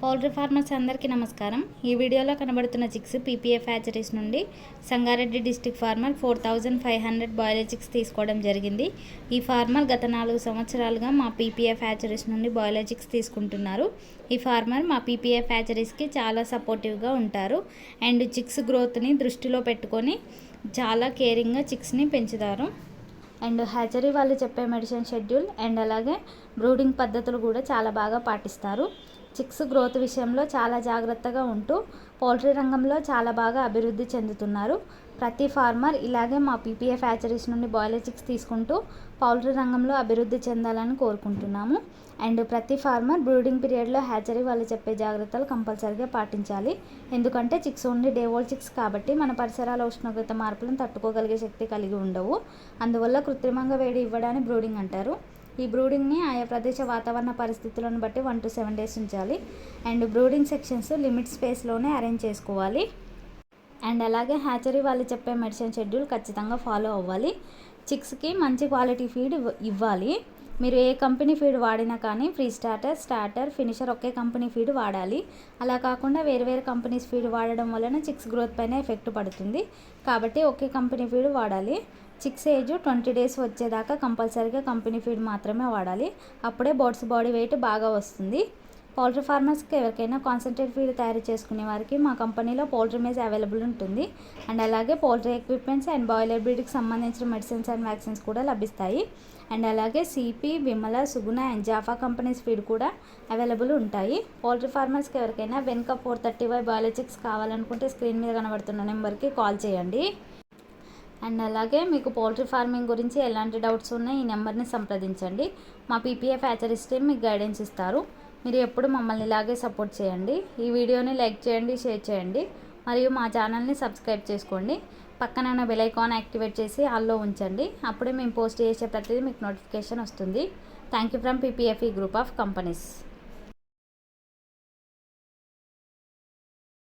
Poultry farmers అందరికీ నమస్కారం. ఈ వీడియోలో కనబడుతున్న చిక్స్ పీపీఎఫ్ హ్యాచరీస్ నుండి Sangareddy district farmer 4500 broiler chicks తీసుకోవడం జరిగింది. ఈ ఫార్మర్ గత 4 సంవత్సరాలుగా మా పీపీఎఫ్ హ్యాచరీస్ నుండి బాయిలర్ చిక్స్ తీసుకుంటున్నారు. ఈ ఫార్మర్ మా పీపీఎఫ్ హ్యాచరీస్కి చాలా సపోర్టివ్గా ఉంటారు అండ్ చిక్స్ గ్రోత్ని దృష్టిలో పెట్టుకొని చాలా కేరింగ్గా చిక్స్ని పెంచుతారు. అండ్ హ్యాచరీ వాళ్ళు చెప్పే మెడిసిన్ షెడ్యూల్ అండ్ అలాగే బ్రూడింగ్ పద్ధతులు కూడా చాలా బాగా పాటిస్తారు. చిక్స్ గ్రోత్ విషయంలో చాలా జాగ్రత్తగా ఉంటూ పౌల్ట్రీ రంగంలో చాలా బాగా అభివృద్ధి చెందుతున్నారు. ప్రతి ఫార్మర్ ఇలాగే మా పీపీఎఫ్ హ్యాచరీస్ నుండి బాయిలర్ చిక్స్ తీసుకుంటూ పౌల్ట్రీ రంగంలో అభివృద్ధి చెందాలని కోరుకుంటున్నాము. అండ్ ప్రతి ఫార్మర్ బ్రూడింగ్ పీరియడ్లో హ్యాచరీ వాళ్ళు చెప్పే జాగ్రత్తలు కంపల్సరీగా పాటించాలి. ఎందుకంటే chicks only day old chicks కాబట్టి మన పరిసరాల ఉష్ణోగ్రత మార్పులను తట్టుకోగలిగే శక్తి కలిగి ఉండవు. అందువల్ల కృత్రిమంగా వేడి ఇవ్వడాన్ని బ్రూడింగ్ అంటారు. ఈ బ్రూడింగ్ని ఆయా ప్రదేశ వాతావరణ పరిస్థితులను బట్టి 1 to 7 days ఉంచాలి. అండ్ బ్రూడింగ్ సెక్షన్స్ లిమిట్ స్పేస్లోనే అరేంజ్ చేసుకోవాలి. అండ్ అలాగే హ్యాచరీ వాళ్ళు చెప్పే మెడిసిన్ షెడ్యూల్ ఖచ్చితంగా ఫాలో అవ్వాలి. చిక్స్కి మంచి క్వాలిటీ ఫీడ్ ఇవ్వాలి. మీరు ఏ కంపెనీ ఫీడ్ వాడినా కానీ ప్రీ స్టార్టర్, ఫినిషర్ ఒకే కంపెనీ ఫీడ్ వాడాలి. అలా కాకుండా వేరు కంపెనీస్ ఫీడ్ వాడడం వలన చిక్స్ గ్రోత్ పైన ఎఫెక్ట్ పడుతుంది. కాబట్టి ఒకే కంపెనీ ఫీడ్ వాడాలి. చిక్స్ ఏజ్ 20 days వచ్చేదాకా కంపల్సరీగా కంపెనీ ఫీడ్ మాత్రమే వాడాలి. అప్పుడే బర్డ్స్ బాడీ వెయిట్ బాగా వస్తుంది. పౌల్ట్రీ ఫార్మర్స్కి ఎవరికైనా కాన్సన్ట్రేట్ ఫీడ్ తయారు చేసుకునే వారికి మా కంపెనీలో పౌల్ట్రీ మేజ్ అవైలబుల్ ఉంటుంది. అండ్ అలాగే పౌల్ట్రీ ఎక్విప్మెంట్స్ అండ్ బాయిలర్ బ్రీడ్కి సంబంధించిన మెడిసిన్స్ అండ్ వ్యాక్సిన్స్ కూడా లభిస్తాయి. అండ్ అలాగే CP, Vimala, Suguna and Jaffa companies feed కూడా అవైలబుల్ ఉంటాయి. పౌల్ట్రీ ఫార్మర్స్కి ఎవరికైనా వెనుక 435 బాయిలర్ చిక్స్ కావాలనుకుంటే స్క్రీన్ మీద కనబడుతున్న నెంబర్కి కాల్ చేయండి. అండ్ అలాగే మీకు పౌల్ట్రీ ఫార్మింగ్ గురించి ఎలాంటి డౌట్స్ ఉన్నాయి ఈ నెంబర్ని సంప్రదించండి. మా పీపీఎఫ్ హ్యాచరీస్ టీమ్ మీకు గైడెన్స్ ఇస్తారు. మీరు ఎప్పుడు మమ్మల్ని ఇలాగే సపోర్ట్ చేయండి. ఈ వీడియోని లైక్ చేయండి, షేర్ చేయండి మరియు మా ఛానల్ని సబ్స్క్రైబ్ చేసుకోండి. పక్కన ఉన్న బెల్ ఐకాన్ యాక్టివేట్ చేసి ఆల్లో ఉంచండి. అప్పుడే మేము పోస్ట్ చేసే ప్రతిదీ మీకు నోటిఫికేషన్ వస్తుంది. Thank you from PPF group of companies.